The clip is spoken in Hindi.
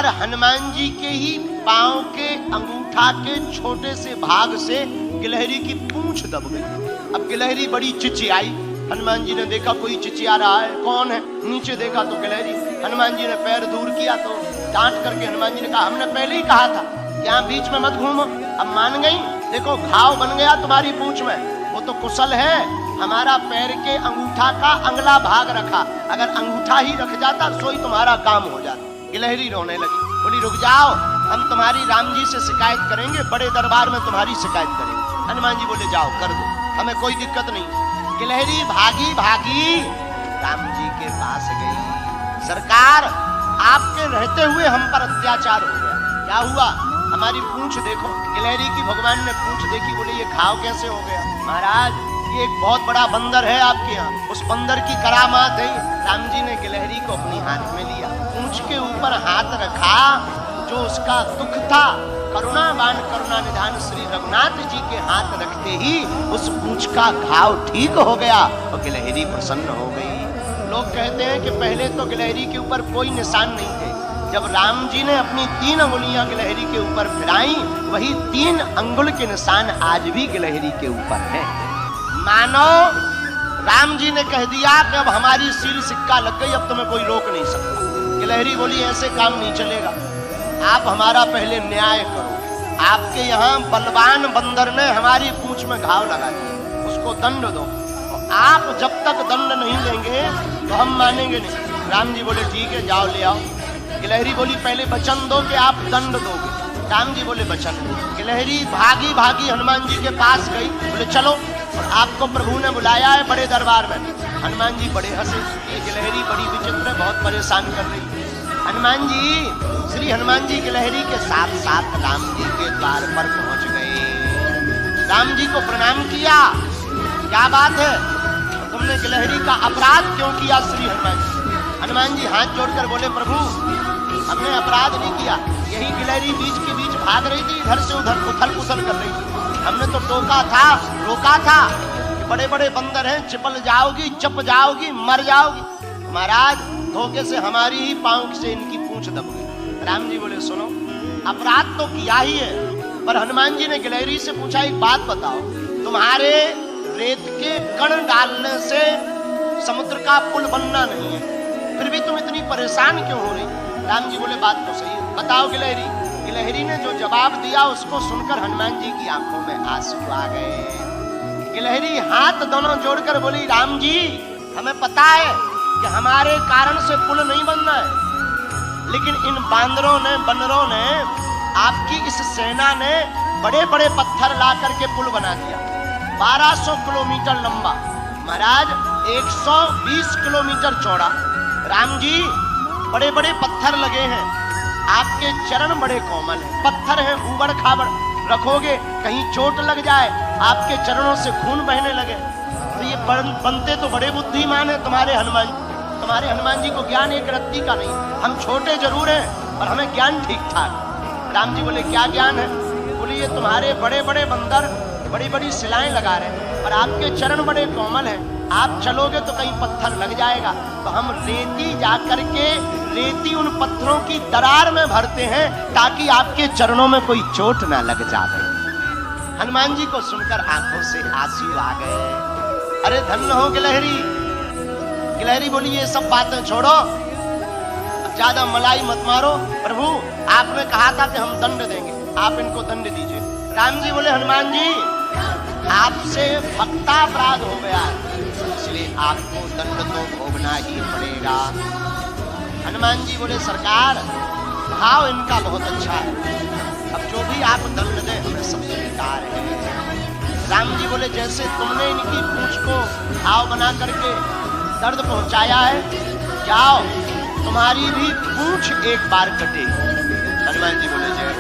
और हनुमान जी के ही पांव के अंगूठा के छोटे से भाग से गिलहरी की पूंछ दब गई। अब गिलहरी बड़ी चिचियाई। हनुमान जी ने देखा कोई चिचिया रहा है, कौन है? नीचे देखा तो गिलहरी। हनुमान जी ने पैर दूर किया तो डांट करके हनुमान जी ने कहा, हमने पहले ही कहा था यहाँ बीच में मत घूमो। अब मान गई, देखो घाव बन गया तुम्हारी पूंछ में। वो तो कुशल है, हमारा पैर के अंगूठा का अगला भाग रखा, अगर अंगूठा ही रख जाता सोई तुम्हारा काम हो जाता। गिलहरी रोने लगी, बोली रुक जाओ, हम तुम्हारी राम जी से शिकायत करेंगे, बड़े दरबार में तुम्हारी शिकायत करेंगे। हनुमान जी बोले जाओ कर दो, हमें कोई दिक्कत नहीं। गिलहरी भागी भागी राम जी के पास गई। सरकार, आपके रहते हुए हम पर अत्याचार हो गया। क्या हुआ? हमारी पूंछ देखो। गिलहरी की भगवान ने पूंछ देखी, बोले ये घाव कैसे हो गया? महाराज, ये एक बहुत बड़ा बंदर है आपके यहाँ, उस बंदर की करामात है। राम जी ने गिलहरी को अपनी हाथ में लिया, पूंछ के ऊपर हाथ रखा, जो उसका दुख था, करुणावान करुणा निधान श्री रघुनाथ जी के हाथ रखते ही उस पूंछ का घाव ठीक हो गया और गिलहरी प्रसन्न हो गई। लोग कहते हैं कि पहले तो गिलहरी के ऊपर कोई निशान नहीं थे, जब राम जी ने अपनी 3 अंगुलियां गिलहरी के ऊपर फिराई, वही 3 अंगुल के निशान आज भी गिलहरी के ऊपर हैं। मानो राम जी ने कह दिया कि अब हमारी सील सिक्का लग गई, अब तुम्हें कोई रोक नहीं सकता। गिलहरी बोली ऐसे काम नहीं चलेगा, आप हमारा पहले न्याय करो। आपके यहाँ बलवान बंदर ने हमारी पूंछ में घाव लगा दिया, उसको दंड दो। आप जब तक दंड नहीं देंगे तो हम मानेंगे नहीं। राम जी बोले ठीक है, जाओ ले आओ। गिलहरी बोली पहले वचन दो कि आप दंड दोगे। राम जी बोले वचन। गिलहरी भागी भागी हनुमान जी के पास गई, बोले चलो, और आपको प्रभु ने बुलाया है बड़े दरबार में। हनुमान जी बड़े हंसे, ये गिलहरी बड़ी विचित्र है, बहुत परेशान कर रही। हनुमान जी, श्री हनुमान जी गिलहरी के साथ साथ राम जी के द्वार पर पहुंच गए। राम जी को प्रणाम किया। क्या बात है, तुमने गिलहरी का अपराध क्यों किया श्री हनुमान जी? हनुमान जी हाथ जोड़कर बोले प्रभु, हमने अपराध नहीं किया, यही गिलहरी बीच के बीच भाग रही थी, इधर से उधर उथल पुथल कर रही थी। हमने तो टोका था, रोका था, बड़े बड़े बंदर हैं, चिपल जाओगी, चप जाओगी, मर जाओगी। महाराज, धोखे से हमारी ही पांव से इनकी पूंछ दब गई। राम जी बोले सुनो, अपराध तो किया ही है, पर हनुमान जी ने गिलहरी से पूछा एक बात बताओ, तुम्हारे रेत के कण डालने से समुद्र का पुल बनना नहीं है, फिर भी तुम इतनी परेशान क्यों हो रही? राम जी बोले बात तो सही है, बताओ गिलहरी। गिलहरी ने जो जवाब दिया उसको सुनकर हनुमान जी की आंखों में आंसू आ गए। गिलहरी हाथ दोनों जोड़कर बोली राम जी, हमें पता है कि हमारे कारण से पुल नहीं बनना है, लेकिन इन बांदरों ने, बंदरों ने, आपकी इस सेना ने बड़े बड़े पत्थर ला करके पुल बना दिया, 1200 किलोमीटर लंबा, महाराज 120 किलोमीटर चौड़ा। राम जी, बड़े बड़े पत्थर लगे हैं, आपके चरण बड़े कोमल हैं, पत्थर हैं ऊबड़ खाबड़, रखोगे कहीं चोट लग जाए, आपके चरणों से खून बहने लगे, तो ये बनते तो बड़े बुद्धिमान है तुम्हारे हनुमान जी। तुम्हारे हनुमान जी को ज्ञान एक रत्ती का नहीं, हम छोटे जरूर हैं पर हमें ज्ञान ठीक ठाक। राम जी बोले क्या ज्ञान है? बोले ये तुम्हारे बड़े बड़े बंदर बड़ी बड़ी शिलाएं लगा रहे हैं, और आपके चरण बड़े कोमल हैं, आप चलोगे तो कहीं पत्थर लग जाएगा, तो हम रेती जा करके रेती उन पत्थरों की दरार में भरते हैं ताकि आपके चरणों में कोई चोट ना लग जाए। हनुमान जी को सुनकर आंखों से आंसू आ गए। अरे धन्य हो गिलहरी। गिलहरी बोली ये सब बातें छोड़ो, ज्यादा मलाई मत मारो, प्रभु आपने कहा था कि हम दंड देंगे, आप इनको दंड दीजिए। राम जी बोले हनुमान जी, आपसे भक्तापराध हो गया, इसलिए आपको दंड तो भोगना ही पड़ेगा। हनुमान जी बोले सरकार, भाव इनका बहुत अच्छा है, अब जो भी आप दंड दें हमें सब स्वीकार है। राम जी बोले जैसे तुमने इनकी पूंछ को घाव बना करके दर्द पहुंचाया है, जाओ तुम्हारी भी पूंछ एक बार कटेगी। हनुमान जी बोले जय।